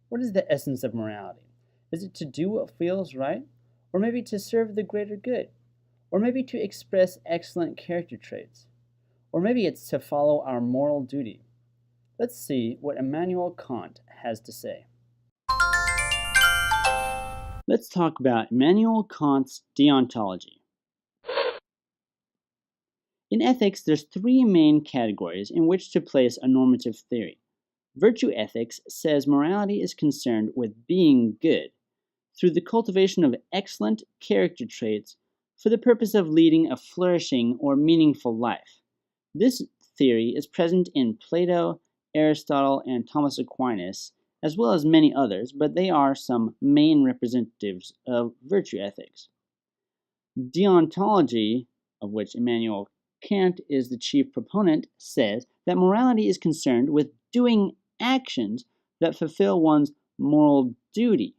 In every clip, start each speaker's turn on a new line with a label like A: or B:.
A: What is the essence of morality? Is it to do what feels right? Or maybe to serve the greater good? Or maybe to express excellent character traits? Or maybe it's to follow our moral duty? Let's see what Immanuel Kant has to say. Let's talk about Immanuel Kant's Deontology. In ethics, there's three main categories in which to place a normative theory. Virtue ethics says morality is concerned with being good through the cultivation of excellent character traits for the purpose of leading a flourishing or meaningful life. This theory is present in Plato, Aristotle, and Thomas Aquinas, as well as many others, but they are some main representatives of virtue ethics. Deontology, of which Immanuel Kant is the chief proponent, says that morality is concerned with doing actions that fulfill one's moral duty,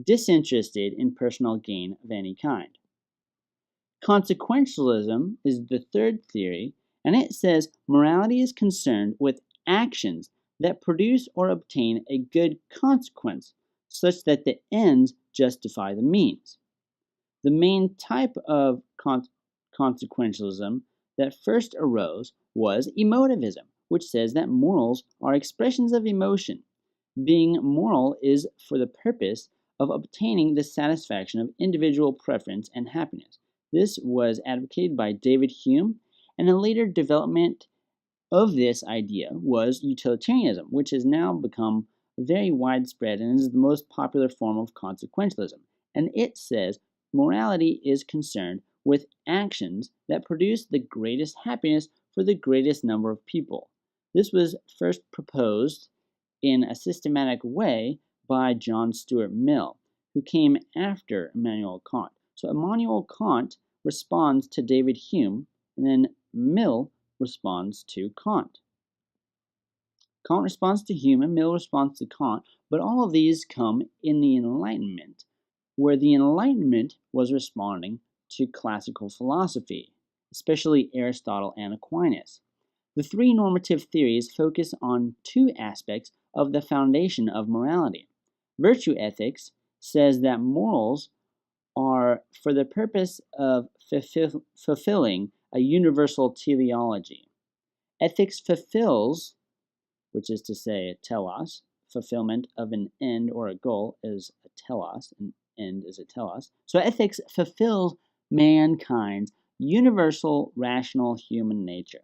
A: disinterested in personal gain of any kind. Consequentialism is the third theory, and it says morality is concerned with actions that produce or obtain a good consequence, such that the ends justify the means. The main type of consequentialism that first arose was emotivism, which says that morals are expressions of emotion. Being moral is for the purpose of obtaining the satisfaction of individual preference and happiness. This was advocated by David Hume, and a later development of this idea was utilitarianism, which has now become very widespread and is the most popular form of consequentialism. And it says morality is concerned with actions that produce the greatest happiness for the greatest number of people. This was first proposed in a systematic way by John Stuart Mill, who came after Immanuel Kant. So Immanuel Kant responds to David Hume, and then Mill responds to Kant. Kant responds to Hume, and Mill responds to Kant, but all of these come in the Enlightenment, where the Enlightenment was responding to classical philosophy, especially Aristotle and Aquinas. The three normative theories focus on two aspects of the foundation of morality. Virtue ethics says that morals are for the purpose of fulfilling a universal teleology. Ethics fulfills, which is to say a telos, fulfillment of an end or a goal is a telos, an end is a telos. So ethics fulfills mankind's universal rational human nature,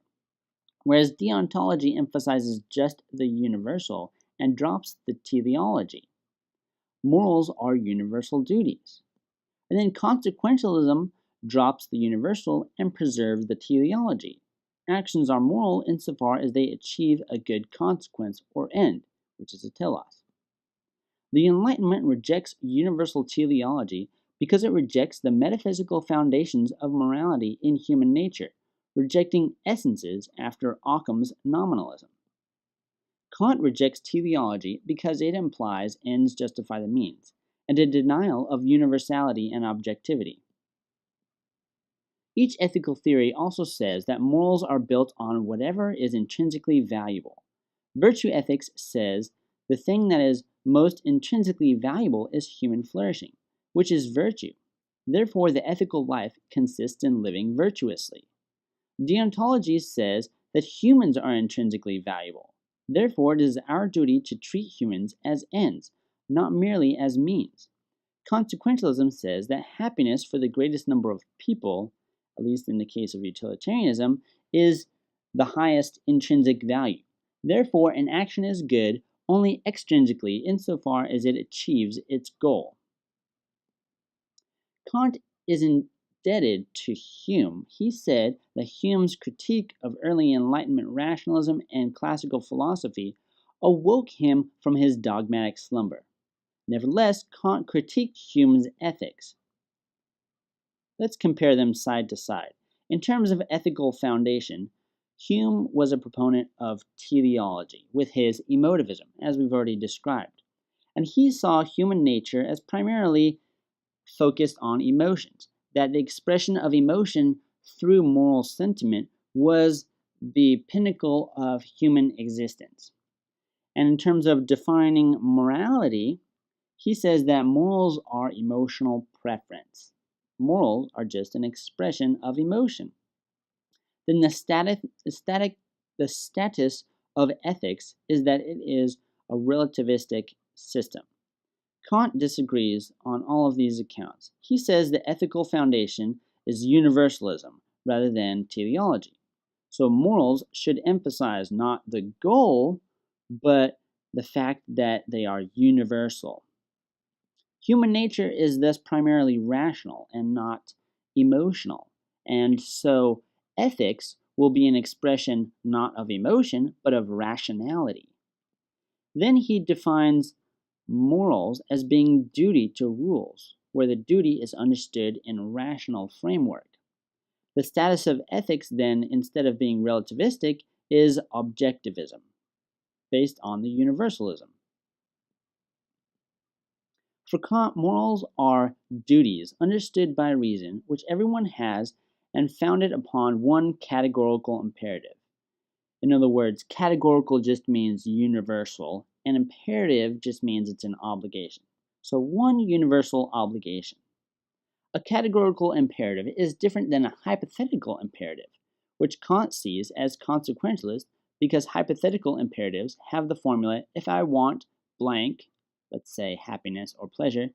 A: whereas deontology emphasizes just the universal and drops the teleology. Morals are universal duties. And then consequentialism drops the universal and preserves the teleology. Actions are moral insofar as they achieve a good consequence or end, which is a telos. The Enlightenment rejects universal teleology because it rejects the metaphysical foundations of morality in human nature, rejecting essences after Occam's nominalism. Kant rejects teleology because it implies ends justify the means, and a denial of universality and objectivity. Each ethical theory also says that morals are built on whatever is intrinsically valuable. Virtue ethics says the thing that is most intrinsically valuable is human flourishing, which is virtue. Therefore, the ethical life consists in living virtuously. Deontology says that humans are intrinsically valuable. Therefore, it is our duty to treat humans as ends, not merely as means. Consequentialism says that happiness for the greatest number of people, at least in the case of utilitarianism, is the highest intrinsic value. Therefore, an action is good only extrinsically insofar as it achieves its goal. Kant is indebted to Hume. He said that Hume's critique of early Enlightenment rationalism and classical philosophy awoke him from his dogmatic slumber. Nevertheless, Kant critiqued Hume's ethics. Let's compare them side to side. In terms of ethical foundation, Hume was a proponent of teleology with his emotivism, as we've already described. And he saw human nature as primarily focused on emotions, that the expression of emotion through moral sentiment was the pinnacle of human existence. And in terms of defining morality, he says that morals are emotional preference. Morals are just an expression of emotion. Then the status of ethics is that it is a relativistic system. Kant disagrees on all of these accounts. He says the ethical foundation is universalism rather than teleology. So morals should emphasize not the goal, but the fact that they are universal. Human nature is thus primarily rational and not emotional, and so ethics will be an expression not of emotion, but of rationality. Then he defines morals as being duty to rules, where the duty is understood in a rational framework. The status of ethics, then, instead of being relativistic, is objectivism, based on the universalism. For Kant, morals are duties understood by reason, which everyone has, and founded upon one categorical imperative. In other words, categorical just means universal, and imperative just means it's an obligation. So one universal obligation. A categorical imperative is different than a hypothetical imperative, which Kant sees as consequentialist because hypothetical imperatives have the formula, if I want blank, let's say happiness or pleasure,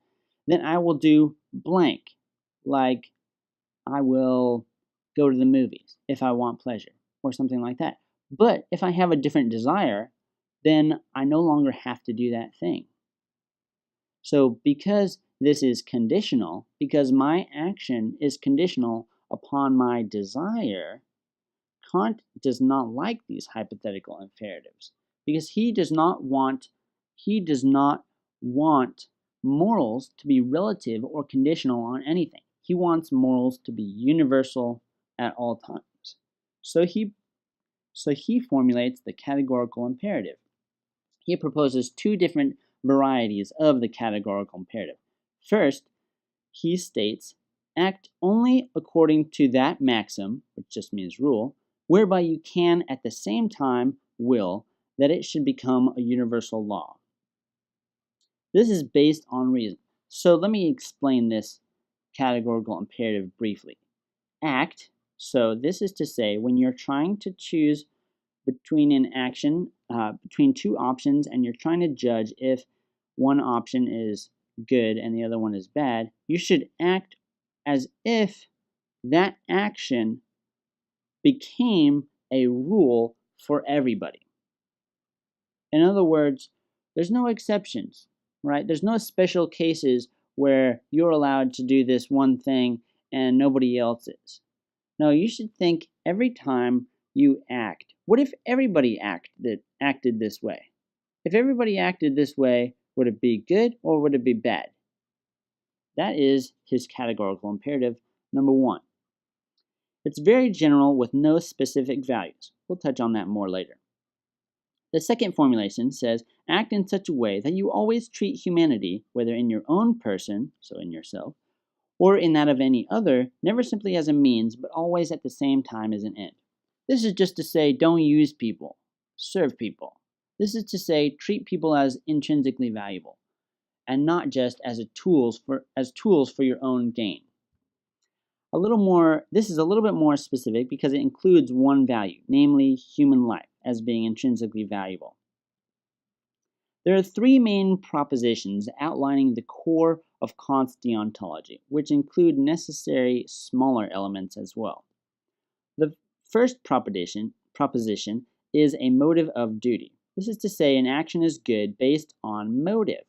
A: then I will do blank, like I will go to the movies if I want pleasure, or something like that. But if I have a different desire, then I no longer have to do that thing. So because this is conditional, because my action is conditional upon my desire, Kant does not like these hypothetical imperatives because he does not want morals to be relative or conditional on anything. He wants morals to be universal at all times. So he formulates the categorical imperative. He proposes two different varieties of the categorical imperative. First, he states, act only according to that maxim, which just means rule, whereby you can at the same time will that it should become a universal law. This is based on reason. So let me explain this categorical imperative briefly. Act, so this is to say when you're trying to choose between an action, between two options, and you're trying to judge if one option is good and the other one is bad, you should act as if that action became a rule for everybody. In other words, there's no exceptions, right? There's no special cases where you're allowed to do this one thing and nobody else is. No, you should think every time you act, what if everybody acted this way? If everybody acted this way, would it be good or would it be bad? That is his categorical imperative number one. It's very general with no specific values. We'll touch on that more later. The second formulation says, act in such a way that you always treat humanity, whether in your own person, so in yourself, or in that of any other, never simply as a means, but always at the same time as an end. This is just to say, don't use people, serve people. This is to say, treat people as intrinsically valuable, and not just as tools for your own gain. This is a little bit more specific because it includes one value, namely human life, as being intrinsically valuable. There are three main propositions outlining the core of Kant's deontology, which include necessary smaller elements as well. The first proposition is a motive of duty. This is to say, an action is good based on motive.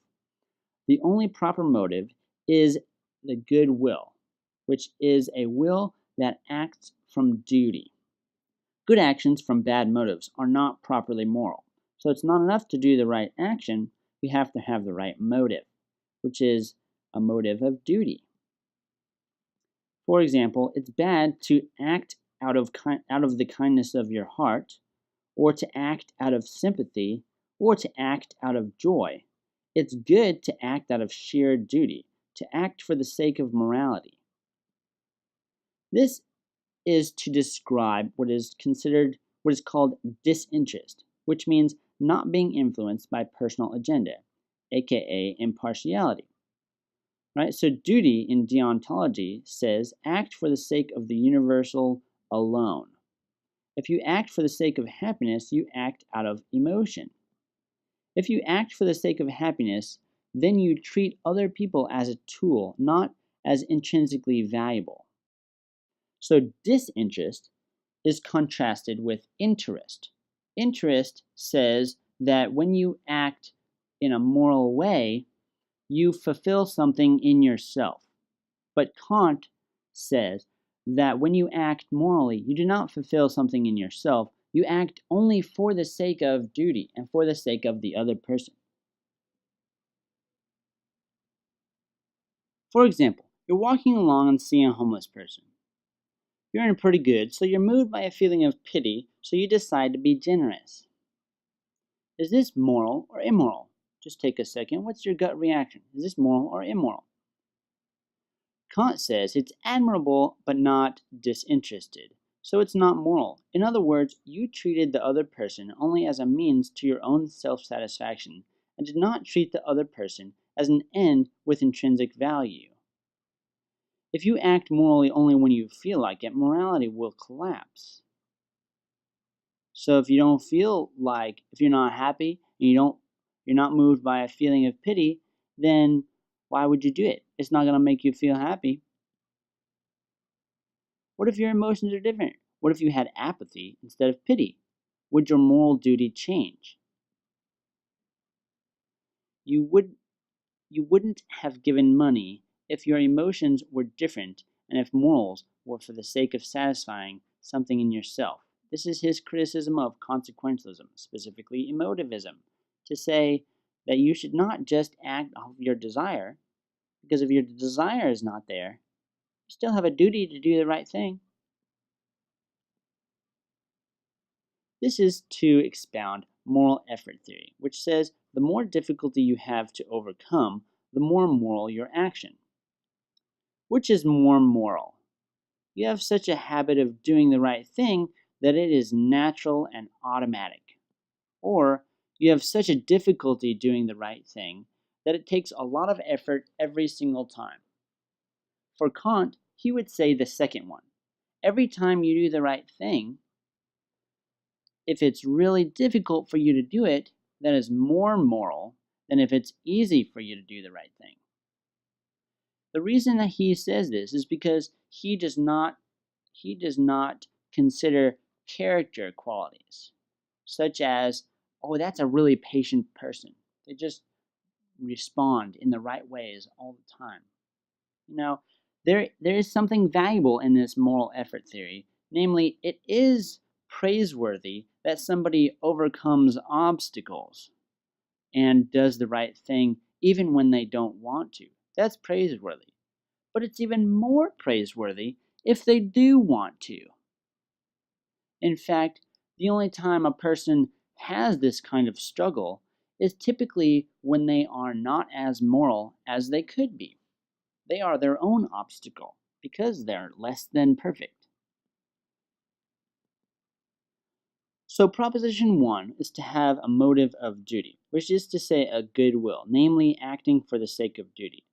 A: The only proper motive is the good will, which is a will that acts from duty. Good actions from bad motives are not properly moral. So it's not enough to do the right action, we have to have the right motive, which is a motive of duty. For example, it's bad to act out of the kindness of your heart, or to act out of sympathy, or to act out of joy. It's good to act out of sheer duty, to act for the sake of morality. This is to describe what is called disinterest, which means not being influenced by personal agenda, aka impartiality. Right? So duty in deontology says act for the sake of the universal alone. If you act for the sake of happiness, you act out of emotion. If you act for the sake of happiness, then you treat other people as a tool, not as intrinsically valuable. So disinterest is contrasted with interest. Interest says that when you act in a moral way, you fulfill something in yourself. But Kant says that when you act morally, you do not fulfill something in yourself. You act only for the sake of duty and for the sake of the other person. For example, you're walking along and see a homeless person. You're in pretty good, so you're moved by a feeling of pity, so you decide to be generous. Is this moral or immoral? Just take a second. What's your gut reaction? Is this moral or immoral? Kant says it's admirable but not disinterested, so it's not moral. In other words, you treated the other person only as a means to your own self-satisfaction and did not treat the other person as an end with intrinsic value. If you act morally only when you feel like it, morality will collapse. So if you're not happy and you're not moved by a feeling of pity, then why would you do it? It's not going to make you feel happy. What if your emotions are different? What if you had apathy instead of pity? Would your moral duty change? You wouldn't have given money if your emotions were different and if morals were for the sake of satisfying something in yourself. This is his criticism of consequentialism, specifically emotivism, to say that you should not just act off your desire, because if your desire is not there, you still have a duty to do the right thing. This is to expound moral effort theory, which says the more difficulty you have to overcome, the more moral your action. Which is more moral? You have such a habit of doing the right thing that it is natural and automatic. Or you have such a difficulty doing the right thing that it takes a lot of effort every single time. For Kant, he would say the second one. Every time you do the right thing, if it's really difficult for you to do it, that is more moral than if it's easy for you to do the right thing. The reason that he says this is because he does not consider character qualities, such as, oh, that's a really patient person. They just respond in the right ways all the time. There is something valuable in this moral effort theory, namely, it is praiseworthy that somebody overcomes obstacles and does the right thing even when they don't want to. That's praiseworthy. But it's even more praiseworthy if they do want to. In fact, the only time a person has this kind of struggle is typically when they are not as moral as they could be. They are their own obstacle because they're less than perfect. So proposition 1 is to have a motive of duty, which is to say a good will, namely acting for the sake of duty.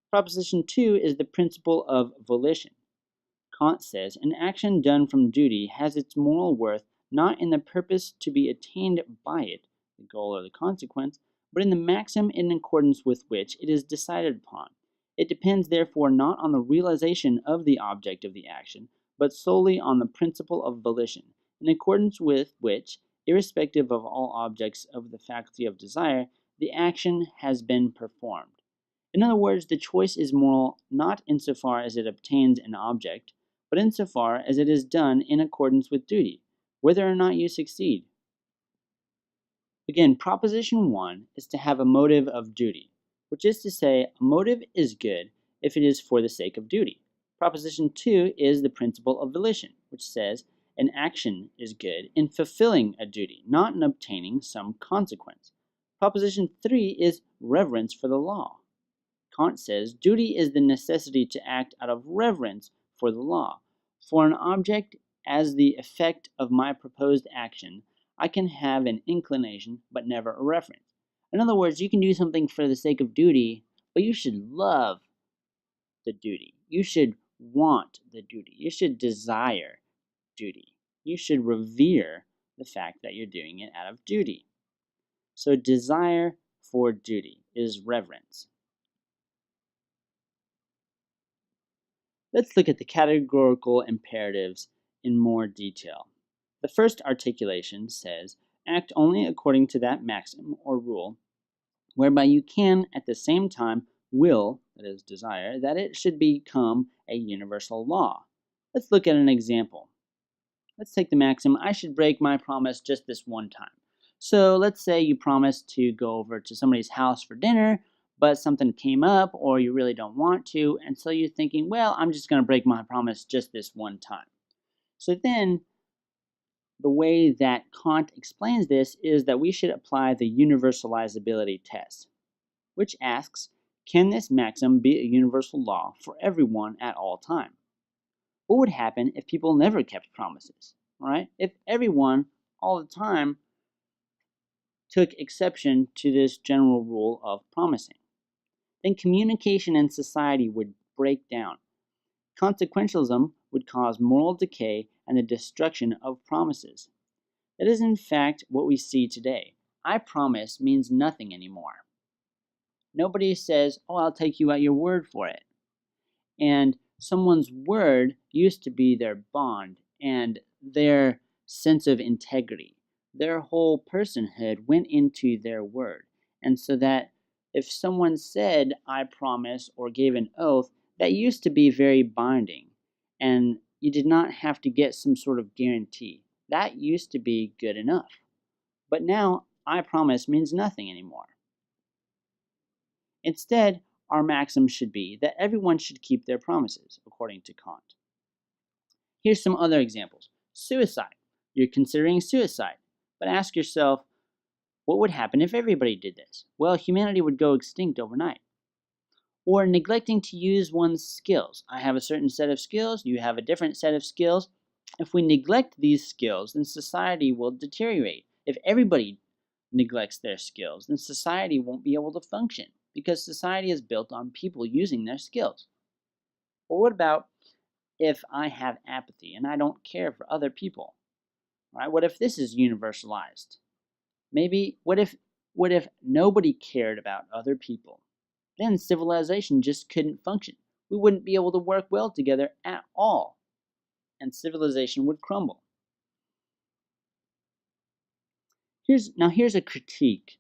A: Proposition 2 is the principle of volition. Kant says an action done from duty has its moral worth not in the purpose to be attained by it, the goal or the consequence, but in the maxim in accordance with which it is decided upon. It depends therefore not on the realization of the object of the action, but solely on the principle of volition, in accordance with which, irrespective of all objects of the faculty of desire, the action has been performed. In other words, the choice is moral not insofar as it obtains an object, but insofar as it is done in accordance with duty, whether or not you succeed. Again, proposition 1 is to have a motive of duty, which is to say a motive is good if it is for the sake of duty. Proposition 2 is the principle of volition, which says an action is good in fulfilling a duty, not in obtaining some consequence. Proposition 3 is reverence for the law. Kant says duty is the necessity to act out of reverence for the law, For an object as the effect of my proposed action, I can have an inclination but never a reference. In other words, you can do something for the sake of duty, but you should love the duty. You should want the duty. You should desire duty. You should revere the fact that you're doing it out of duty. So desire for duty is reverence. Let's look at the categorical imperatives in more detail. The first articulation says, act only according to that maxim or rule whereby you can at the same time will, that is desire, that it should become a universal law. Let's look at an example. Let's take the maxim, I should break my promise just this one time. So let's say you promise to go over to somebody's house for dinner, but something came up or you really don't want to, and so you're thinking, well, I'm just going to break my promise just this one time. So then the way that Kant explains this is that we should apply the Universalizability Test, which asks, can this maxim be a universal law for everyone at all time? What would happen if people never kept promises, right? If everyone all the time took exception to this general rule of promising, then communication in society would break down. Consequentialism would cause moral decay and the destruction of promises. That is in fact what we see today. I promise means nothing anymore. Nobody says, oh, I'll take you at your word for it. And someone's word used to be their bond and their sense of integrity. Their whole personhood went into their word. And so that if someone said, I promise, or gave an oath, that used to be very binding. And you did not have to get some sort of guarantee. That used to be good enough. But now, I promise means nothing anymore. Instead, our maxim should be that everyone should keep their promises, according to Kant. Here's some other examples. Suicide. You're considering suicide, but ask yourself, what would happen if everybody did this? Well, humanity would go extinct overnight. Or neglecting to use one's skills. I have a certain set of skills, you have a different set of skills. If we neglect these skills, then society will deteriorate. If everybody neglects their skills, then society won't be able to function because society is built on people using their skills. But what about if I have apathy and I don't care for other people? Right? What if this is universalized? Maybe what if nobody cared about other people? Then civilization just couldn't function. We wouldn't be able to work well together at all, and civilization would crumble. Here's a critique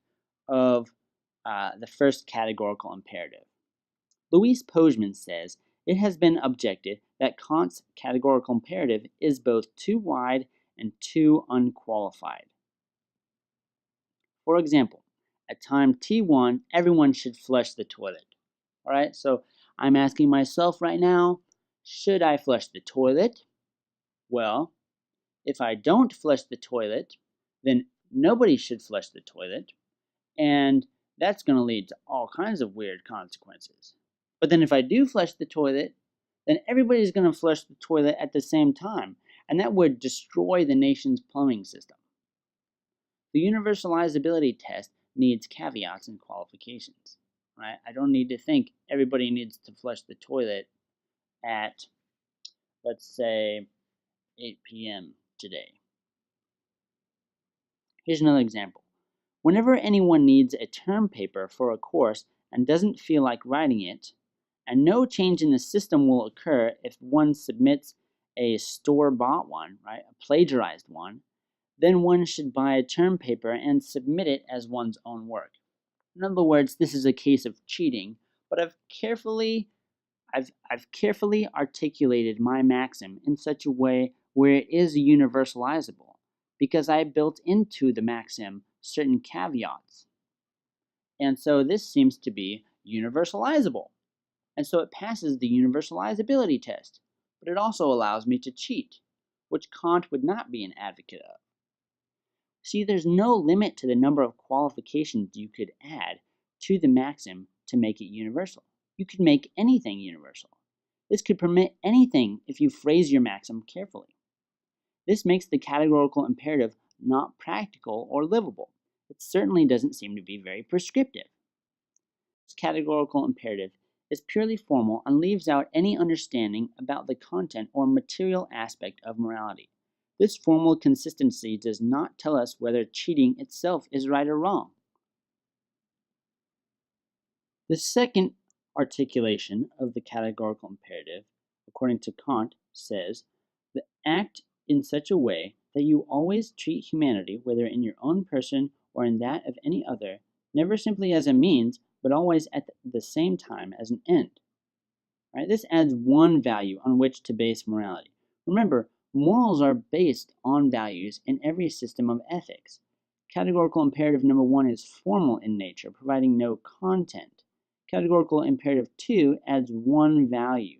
A: of the first categorical imperative. Louise Pojman says it has been objected that Kant's categorical imperative is both too wide and too unqualified. For example, at time T1, everyone should flush the toilet. All right, so I'm asking myself right now, should I flush the toilet? Well, if I don't flush the toilet, then nobody should flush the toilet, and that's going to lead to all kinds of weird consequences. But then if I do flush the toilet, then everybody's going to flush the toilet at the same time, and that would destroy the nation's plumbing system. The universalizability test needs caveats and qualifications. Right? I don't need to think everybody needs to flush the toilet at, let's say, 8 p.m. today. Here's another example. Whenever anyone needs a term paper for a course and doesn't feel like writing it, and no change in the system will occur if one submits a store-bought one, right, a plagiarized one, then one should buy a term paper and submit it as one's own work. In other words, this is a case of cheating, but I've carefully articulated my maxim in such a way where it is universalizable, because I built into the maxim certain caveats. And so this seems to be universalizable. And so it passes the universalizability test, but it also allows me to cheat, which Kant would not be an advocate of. See, there's no limit to the number of qualifications you could add to the maxim to make it universal. You could make anything universal. This could permit anything if you phrase your maxim carefully. This makes the categorical imperative not practical or livable. It certainly doesn't seem to be very prescriptive. This categorical imperative is purely formal and leaves out any understanding about the content or material aspect of morality. This formal consistency does not tell us whether cheating itself is right or wrong. The second articulation of the categorical imperative, according to Kant, says, act in such a way that you always treat humanity, whether in your own person or in that of any other, never simply as a means, but always at the same time as an end. Right? This adds one value on which to base morality. Remember, morals are based on values in every system of ethics. Categorical imperative number 1 is formal in nature, providing no content. Categorical imperative 2 adds one value.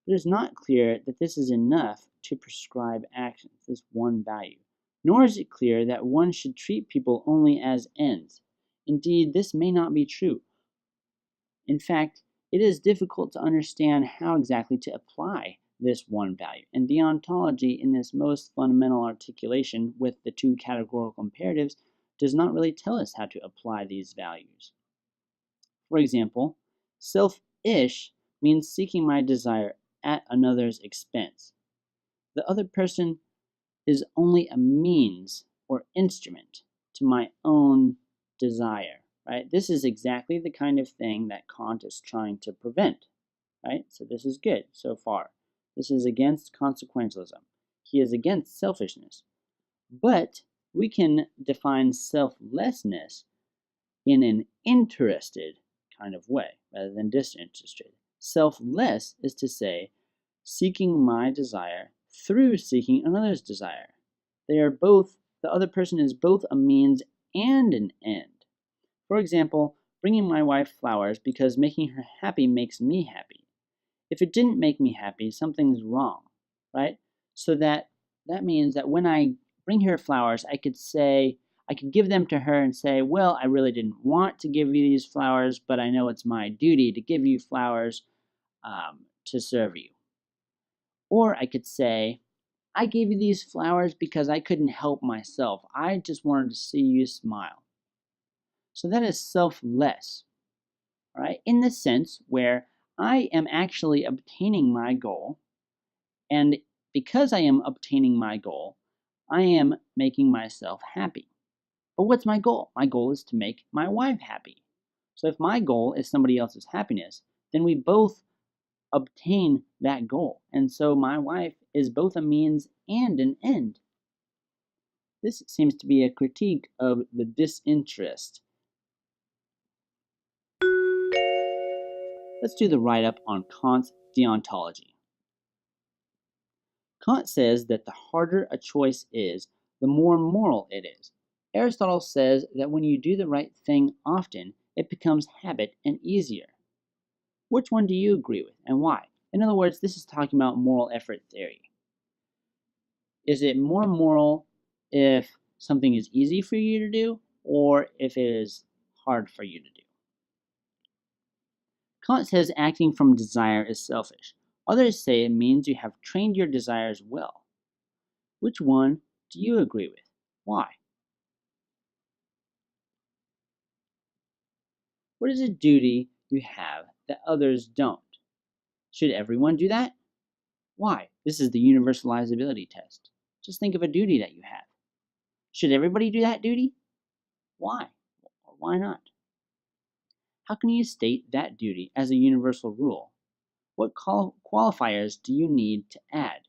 A: But it is not clear that this is enough to prescribe actions, this one value. Nor is it clear that one should treat people only as ends. Indeed, this may not be true. In fact, it is difficult to understand how exactly to apply this one value, and deontology in this most fundamental articulation with the two categorical imperatives does not really tell us how to apply these values. For example, selfish means seeking my desire at another's expense. The other person is only a means or instrument to my own desire, right? This is exactly the kind of thing that Kant is trying to prevent, right? So this is good so far. This is against consequentialism. He is against selfishness. But we can define selflessness in an interested kind of way rather than disinterested. Selfless is to say, seeking my desire through seeking another's desire. They are both, the other person is both a means and an end. For example, bringing my wife flowers because making her happy makes me happy. If it didn't make me happy, something's wrong, right? So that means that when I bring her flowers, I could give them to her and say, well, I really didn't want to give you these flowers, but I know it's my duty to give you flowers to serve you. Or I could say, I gave you these flowers because I couldn't help myself. I just wanted to see you smile. So that is selfless, right? In the sense where I am actually obtaining my goal, and because I am obtaining my goal, I am making myself happy. But what's my goal? My goal is to make my wife happy. So if my goal is somebody else's happiness, then we both obtain that goal. And so my wife is both a means and an end. This seems to be a critique of the disinterest. Let's do the write-up on Kant's deontology. Kant says that the harder a choice is, the more moral it is. Aristotle says that when you do the right thing often, it becomes habit and easier. Which one do you agree with, and why? In other words, this is talking about moral effort theory. Is it more moral if something is easy for you to do, or if it is hard for you to do? Kant says acting from desire is selfish. Others say it means you have trained your desires well. Which one do you agree with? Why? What is a duty you have that others don't? Should everyone do that? Why? This is the Universalizability Test. Just think of a duty that you have. Should everybody do that duty? Why? Or why not? How can you state that duty as a universal rule? What qualifiers do you need to add?